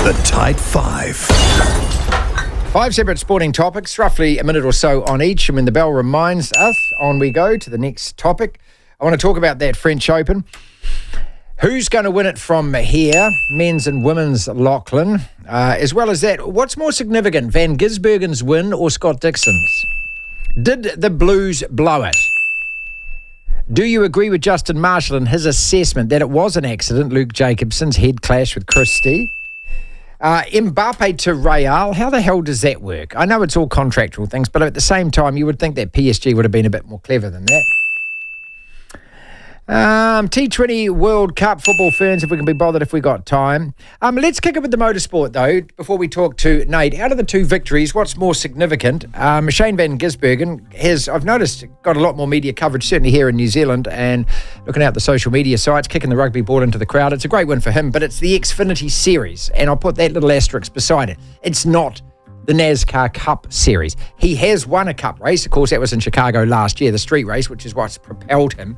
The Tight Five. 5 separate sporting topics, roughly a minute or so on each. And when the bell reminds us, on we go to the next topic. I want to talk about that French Open. Who's going to win it from here? Men's and women's Lachlan. As well as that, what's more significant, Van Gisbergen's win or Scott Dixon's? Did the Blues blow it? Do you agree with Justin Marshall and his assessment that it was an accident, Luke Jacobson's head clash with Christie? Mbappe to Real, how the hell does that work? I know it's all contractual things, but at the same time, you would think that PSG would have been a bit more clever than that. T20 World Cup football ferns, if we can be bothered, if we got time. Let's kick it with the motorsport, though, before we talk to Nate. Out of the two victories, what's more significant? Shane Van Gisbergen has, I've noticed, got a lot more media coverage, certainly here in New Zealand, and looking out the social media sites, kicking the rugby ball into the crowd. It's a great win for him, but it's the Xfinity Series, and I'll put that little asterisk beside it. It's not the NASCAR Cup Series. He has won a cup race. Of course, that was in Chicago last year, the street race, which is what's propelled him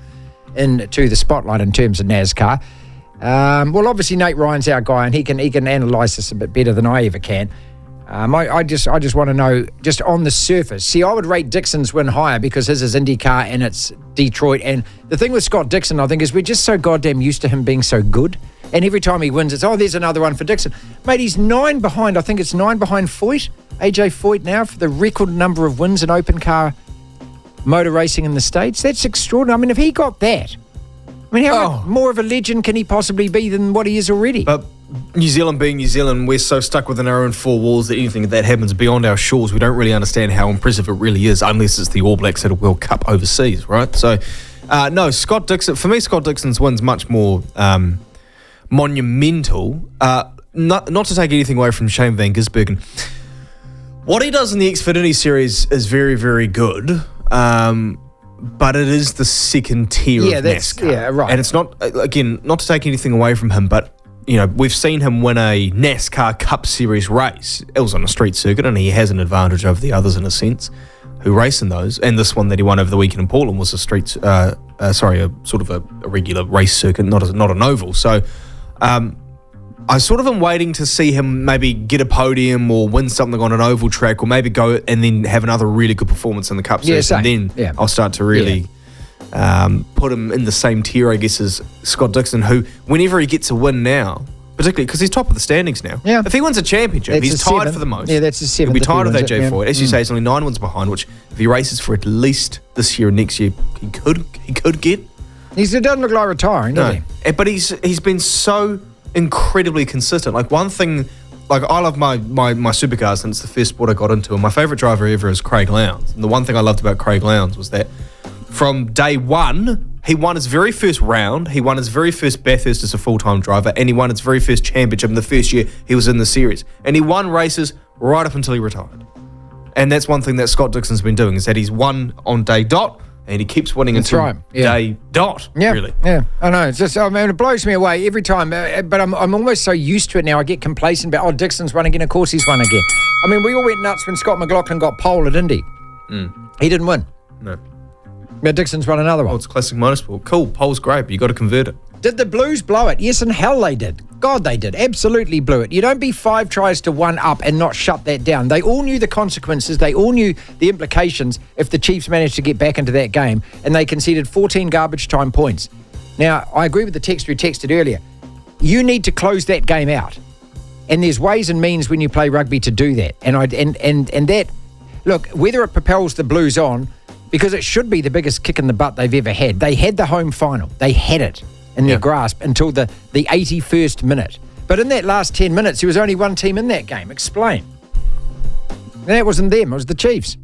into the spotlight in terms of NASCAR. Well, obviously Nate Ryan's our guy, and he can analyse this a bit better than I ever can. I just want to know, just on the surface. See, I would rate Dixon's win higher because his is IndyCar and it's Detroit. And the thing with Scott Dixon, I think, is we're just so goddamn used to him being so good. And every time he wins, it's, there's another one for Dixon. Mate, he's 9 behind. I think it's 9 behind Foyt, AJ Foyt now, for the record number of wins in open car motor racing in the States. That's extraordinary. I mean, if he got that, I mean, how much more of a legend can he possibly be than what he is already? But New Zealand being New Zealand, we're so stuck within our own four walls that anything that happens beyond our shores, we don't really understand how impressive it really is, unless it's the All Blacks at a World Cup overseas, right? So, no, Scott Dixon, for me, Scott Dixon's win's much more monumental. Not to take anything away from Shane Van Gisbergen. What he does in the Xfinity Series is very, very good. But it is the second tier of NASCAR. Yeah, right. And it's not, again, not to take anything away from him, but, you know, we've seen him win a NASCAR Cup Series race. It was on a street circuit, and he has an advantage over the others in a sense who race in those. And this one that he won over the weekend in Portland was a street, a sort of a regular race circuit, not an oval. So, I sort of am waiting to see him maybe get a podium or win something on an oval track, or maybe go and then have another really good performance in the Cup Series. And then I'll start to really put him in the same tier, I guess, as Scott Dixon, who, whenever he gets a win now, particularly because he's top of the standings now. Yeah. If he wins a championship, he's tied for the most. Yeah, that's a 7th. He'll be tied with AJ Foyt. As you say, he's only 9 wins behind, which if he races for at least this year and next year, he could get. He doesn't look like retiring, does he? But he's been so incredibly consistent. Like, one thing, like, I love my supercars since the first sport I got into, and my favourite driver ever is Craig Lowndes. And the one thing I loved about Craig Lowndes was that from day one, he won his very first round, he won his very first Bathurst as a full-time driver, and he won his very first championship in the first year he was in the series. And he won races right up until he retired. And that's one thing that Scott Dixon's been doing, is that he's won on day dot, and he keeps winning until day dot, really. Yeah, I know. It's just, I mean, it blows me away every time. But I'm almost so used to it now, I get complacent about, Dixon's won again. Of course he's won again. I mean, we all went nuts when Scott McLaughlin got pole at Indy. He didn't win. No. But Dixon's won another one. Oh, it's classic motorsport. Cool, pole's great, but you got to convert it. Did the Blues blow it? Yes, and hell they did. God, they did. Absolutely blew it. You don't be 5 tries to 1 up and not shut that down. They all knew the consequences. They all knew the implications if the Chiefs managed to get back into that game, and they conceded 14 garbage time points. Now, I agree with the texter who texted earlier. You need to close that game out. And there's ways and means when you play rugby to do that. And that, look, whether it propels the Blues on, because it should be the biggest kick in the butt they've ever had. They had the home final. They had it in their grasp until the 81st minute. But in that last 10 minutes, there was only one team in that game. Explain. And that wasn't them. It was the Chiefs.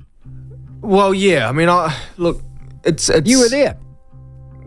Well, yeah. I mean, look, it's... You were there.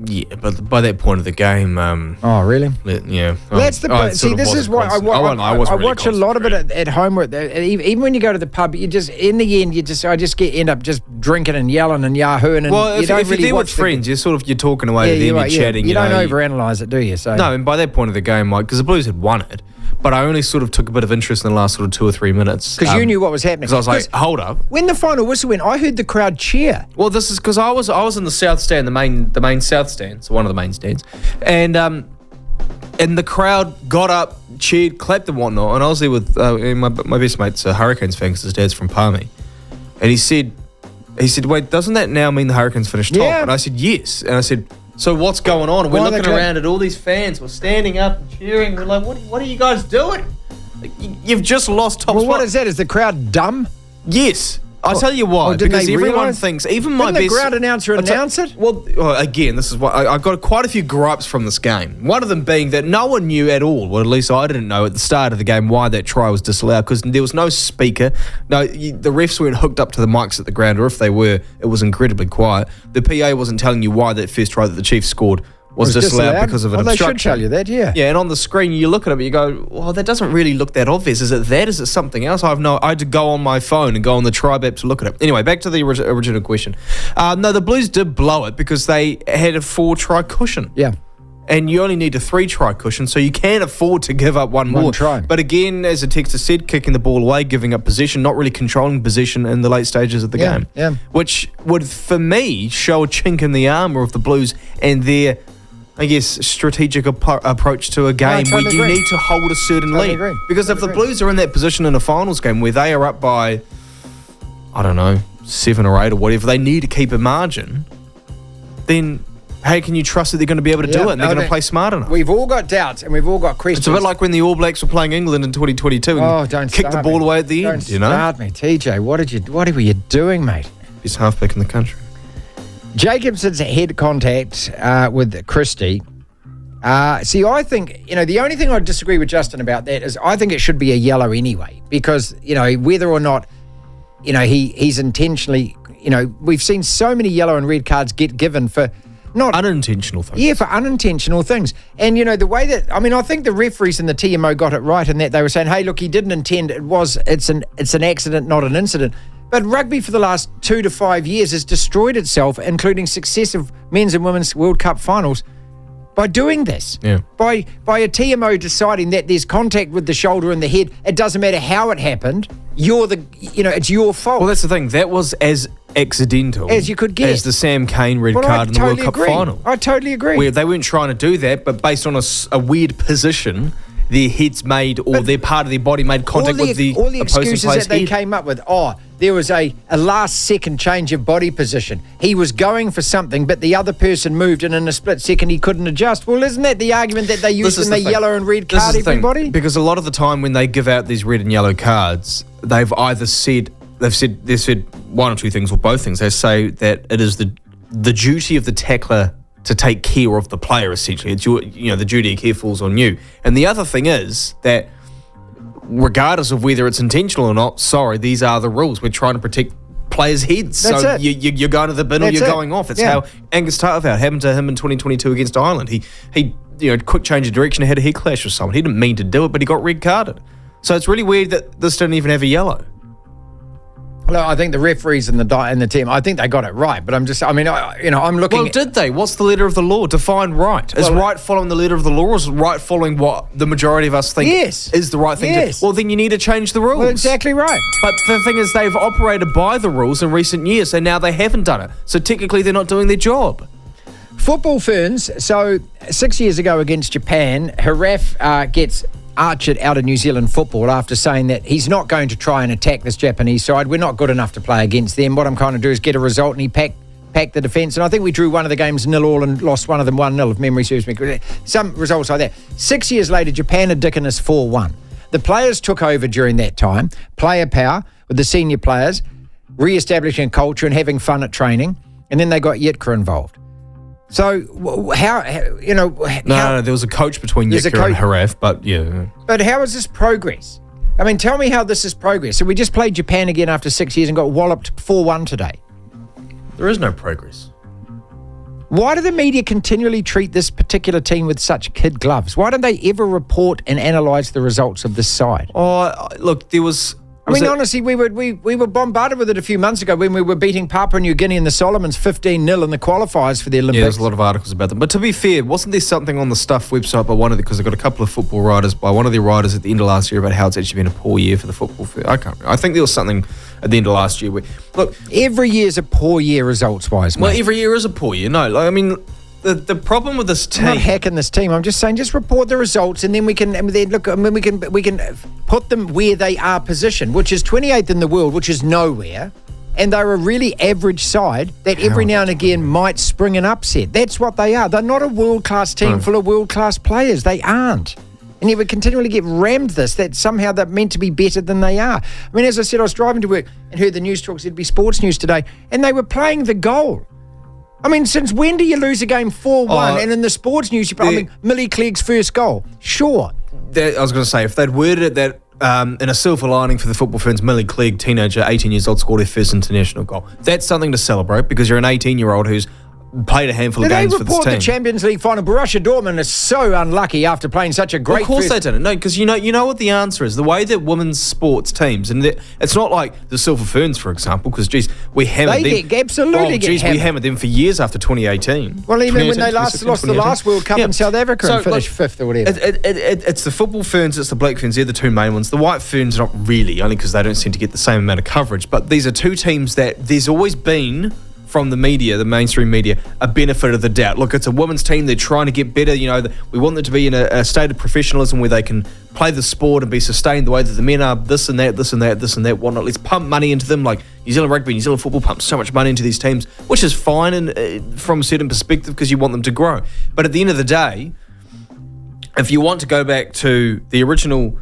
Yeah, but by that point of the game... oh, really? Yeah. That's the... see, this is why I watch a lot of it at home. Even when you go to the pub, you just... In the end, I just end up just drinking and yelling and yahooing. And well, if you're there with friends, you're talking away to them, you're chatting. You don't overanalyze it, do you? So no, and by that point of the game, because the Blues had won it, but I only sort of took a bit of interest in the last sort of 2 or 3 minutes. Because you knew what was happening. Because I was like, hold up. When the final whistle went, I heard the crowd cheer. Well, this is because I was in the south stand, the main south stand, so one of the main stands. And And the crowd got up, cheered, clapped and whatnot. And I was there with my best mate's a Hurricanes fan because his dad's from Palmy. And he said, wait, doesn't that now mean the Hurricanes finished top? Yeah. And I said, yes. And I said, so what's going on? And we're looking around at all these fans. We're standing up and cheering. We're like, what are you guys doing? Like, you've just lost top spot. What is that? Is the crowd dumb? Yes. I'll tell you why. Because everyone thinks, even my Didn't best... the ground announcer announce it? Well, again, this is what... I've got quite a few gripes from this game. One of them being that no one knew at all, well, at least I didn't know at the start of the game, why that try was disallowed, because there was no speaker. No, the refs weren't hooked up to the mics at the ground, or if they were, it was incredibly quiet. The PA wasn't telling you why that first try that the Chiefs scored was disallowed because of an obstruction. They should tell you that, yeah. Yeah, and on the screen you look at it and you go, well, that doesn't really look that obvious. Is it that? Is it something else? I had to go on my phone and go on the Tribe app to look at it. Anyway, back to the original question. No, the Blues did blow it because they had a 4-try cushion. Yeah. And you only need a 3-try cushion, so you can afford to give up one more. Try. But again, as the texter said, kicking the ball away, giving up possession, not really controlling possession in the late stages of the game. Yeah. Which would, for me, show a chink in the armour of the Blues and their... I guess, strategic approach to a game where you need to hold a certain lead. Because if the Blues are in that position in a finals game where they are up by, I don't know, 7 or 8 or whatever, they need to keep a margin, then how can you trust that they're going to be able to do it and they're going to play smart enough? We've all got doubts and we've all got questions. It's a bit like when the All Blacks were playing England in 2022 and kicked the ball away at the end. Don't start me, TJ. What were you doing, mate? Best halfback in the country. Jacobson's head contact with Christie. See, I think, the only thing I disagree with Justin about that is I think it should be a yellow anyway because, whether or not, he's intentionally, we've seen so many yellow and red cards get given for not... unintentional things. Yeah, for unintentional things. And, the way that, I think the referees and the TMO got it right in that they were saying, hey, look, he didn't intend, it's an accident, not an incident. But rugby for the last 2 to 5 years has destroyed itself, including successive men's and women's World Cup finals, by doing this. Yeah. By a TMO deciding that there's contact with the shoulder and the head. It doesn't matter how it happened. It's your fault. Well, that's the thing. That was as accidental as you could get. As the Sam Cane red card in the World Cup final. I totally agree. Where they weren't trying to do that, but based on a weird position, their heads made, or their part of their body made contact with the opposing player's head. All the excuses that they came up with, there was a last second change of body position. He was going for something, but the other person moved, and in a split second he couldn't adjust. Well, isn't that the argument that they used in the yellow and red card, everybody? Because a lot of the time when they give out these red and yellow cards, they've said one or two things, or both things. They say that it is the duty of the tackler to take care of the player, essentially. It's the duty of care falls on you. And the other thing is that regardless of whether it's intentional or not, these are the rules. We're trying to protect players' heads. That's so it. You're going to the bin or you're going off. It's how Angus Tarteveld happened to him in 2022 against Ireland. He quick change of direction, had a head clash with someone. He didn't mean to do it, but he got red carded. So it's really weird that this didn't even have a yellow. Look, I think the referees and the team, I think they got it right. But I'm looking. Well, did they? What's the letter of the law? Define right. Is right following the letter of the law, or is right following what the majority of us think is the right thing to do? Well, then you need to change the rules. Well, exactly right. But the thing is, they've operated by the rules in recent years, and now they haven't done it. So technically, they're not doing their job. Football ferns. So 6 years ago against Japan, Haraf gets archered out of New Zealand football after saying that he's not going to try and attack this Japanese side. We're not good enough to play against them. What I'm trying to do is get a result, and he packed the defence. And I think we drew one of the games 0-0 and lost one of them 1-0, if memory serves me correct. Some results like that. 6 years later, Japan had dicking us 4-1. The players took over during that time, player power with the senior players, re-establishing a culture and having fun at training, and then they got Yitka involved. So how there was a coach between Yitka and Haraf, but yeah. But how is this progress? I mean, tell me how this is progress. So we just played Japan again after 6 years and got walloped 4-1 today. There is no progress. Why do the media continually treat this particular team with such kid gloves? Why don't they ever report and analyse the results of this side? Oh, look, there was... honestly, we were bombarded with it a few months ago when we were beating Papua New Guinea and the Solomons 15-0 in the qualifiers for the Olympics. Yeah, there's a lot of articles about them. But to be fair, wasn't there something on the Stuff website by because they've got a couple of football writers, by one of their writers at the end of last year about how it's actually been a poor year for the football field? I can't remember. I think there was something at the end of last year where, look... Every year's a poor year results-wise, mate. Well, every year is a poor year. No, the problem with this team. I'm not hacking this team. I'm just saying, just report the results, and then we can put them where they are positioned, which is 28th in the world, which is nowhere. And they're a really average side that every now and again might spring an upset. That's what they are. They're not a world-class team full of world-class players. They aren't. And you would continually get rammed this, that somehow they're meant to be better than they are. I mean, as I said, I was driving to work and heard the news talks, it'd be sports news today, and they were playing the goal. I mean, since when do you lose a game 4-1? And in the sports news, Millie Clegg's first goal. Sure. I was going to say, if they'd worded it that in a silver lining for the football fans, Millie Clegg, teenager, 18 years old, scored her first international goal. That's something to celebrate because you're an 18-year-old who's played a handful of games for this team. They report the Champions League final. Borussia Dortmund is so unlucky after playing such a great. Of course they didn't. No, because you know what the answer is. The way that women's sports teams, and it's not like the Silver Ferns, for example, because we hammered them. We hammered them for years after 2018. Well, even when they lost the last World Cup in South Africa and finished fifth or whatever. It's the football ferns, it's the black ferns. They're the two main ones. The white ferns, not really, only because they don't seem to get the same amount of coverage. But these are two teams that there's always been, from the media, the mainstream media, a benefit of the doubt. Look, it's a women's team. They're trying to get better. We want them to be in a state of professionalism where they can play the sport and be sustained the way that the men are, this and that, whatnot. Let's pump money into them. Like New Zealand rugby, New Zealand football pumps so much money into these teams, which is fine and from a certain perspective because you want them to grow. But at the end of the day, if you want to go back to the original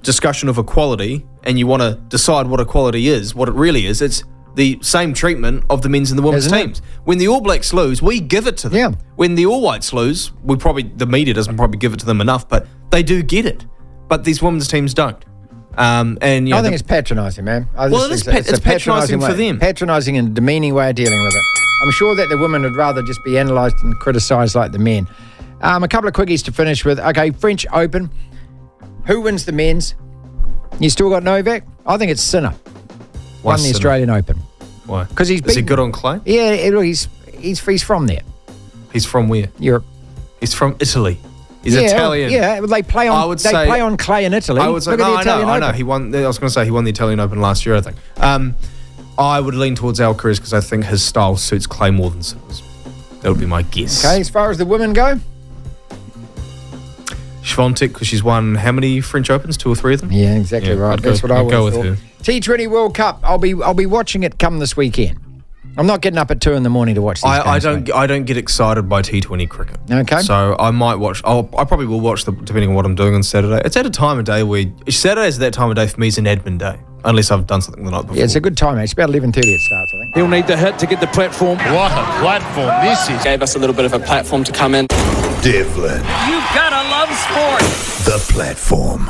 discussion of equality and you want to decide what equality is, what it really is, it's the same treatment of the men's and the women's teams. When the All Blacks lose, we give it to them. Yeah. When the All Whites lose, the media doesn't probably give it to them enough, but they do get it. But these women's teams don't. I think it's patronising, man. It's patronising for them. Patronising and demeaning way of dealing with it. I'm sure that the women would rather just be analysed and criticised like the men. A couple of quickies to finish with. Okay, French Open. Who wins the men's? You still got Novak? I think it's Sinner. Won the Australian Open. Why? Because is he good on clay? Yeah, he's from there. He's from where? Europe. He's from Italy. He's Italian. Yeah, they play on clay in Italy. I would say, I know. He won. I was going to say he won the Italian Open last year, I think. I would lean towards Alcaraz because I think his style suits clay more than Sinner's. That would be my guess. Okay, as far as the women go? Swiatek, because she's won how many French Opens? 2 or 3 of them? Yeah, exactly right. That's what I would go with her. T20 World Cup. I'll be watching it come this weekend. I'm not getting up at 2 a.m. to watch these games. I don't get excited by T20 cricket. Okay. So I might watch. I probably will watch depending on what I'm doing on Saturday. It's at a time of day where Saturday's that time of day for me is an admin day, unless I've done something the night before. Yeah, it's a good time. It's about 11:30 it starts, I think. He'll need the hit to get the platform. What a platform this is. Gave us a little bit of a platform to come in. Devlin. You've got to love sport. The platform.